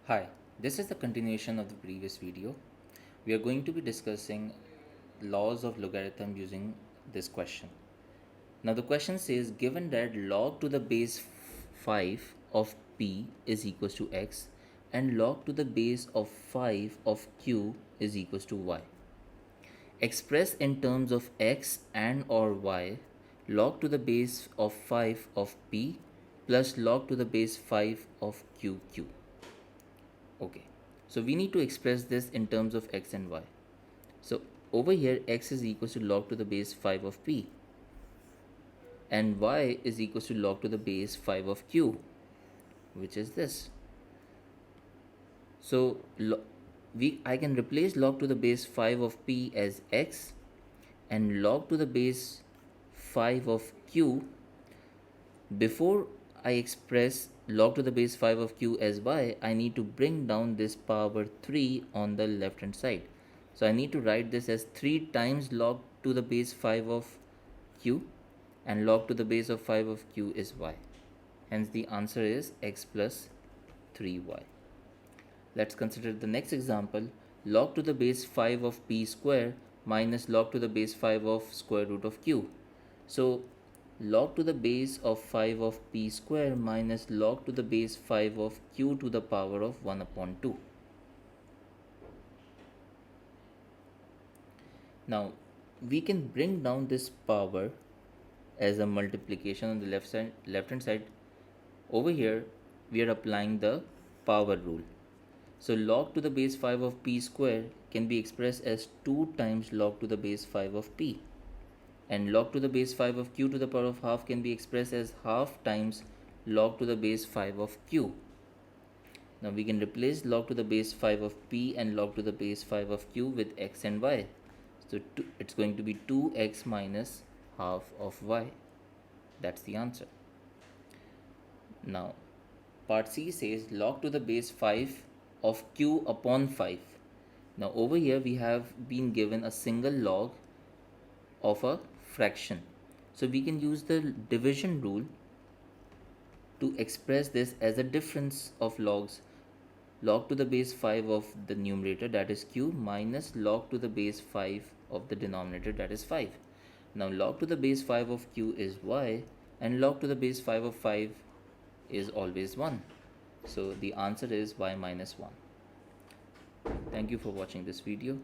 Hi, this is the continuation of the previous video. We are going to be discussing laws of logarithm using this question. Now the question says given that log to the base 5 of p is equals to x and log to the base of 5 of q is equals to y. Express in terms of x and or y log to the base of 5 of p plus log to the base 5 of q. Okay, so we need to express this in terms of x and y. So over here x is equals to log to the base 5 of p and y is equals to log to the base 5 of q, which is this. So I can replace log to the base 5 of p as x and log to the base 5 of q. Before I express log to the base 5 of q as y, I need to bring down this power 3 on the left hand side. So I need to write this as 3 times log to the base 5 of q and log to the base of 5 of q is y. Hence the answer is x plus 3y. Let's consider the next example. Log to the base 5 of p square minus log to the base 5 of square root of q. So log to the base of 5 of p square minus log to the base 5 of q to the power of 1 upon 2. Now we can bring down this power as a multiplication on the left hand side. Over here we are applying the power rule. So log to the base 5 of p square can be expressed as 2 times log to the base 5 of p, and log to the base 5 of q to the power of half can be expressed as half times log to the base 5 of q. Now we can replace log to the base 5 of p and log to the base 5 of q with x and y. So it's going to be 2x minus half of y. That's the answer. Now part C says log to the base 5 of q upon 5. Now over here we have been given a single log of a fraction. So we can use the division rule to express this as a difference of logs. Log to the base 5 of the numerator, that is q, minus log to the base 5 of the denominator, that is 5. Now log to the base 5 of q is y and log to the base 5 of 5 is always 1. So the answer is y minus 1. Thank you for watching this video.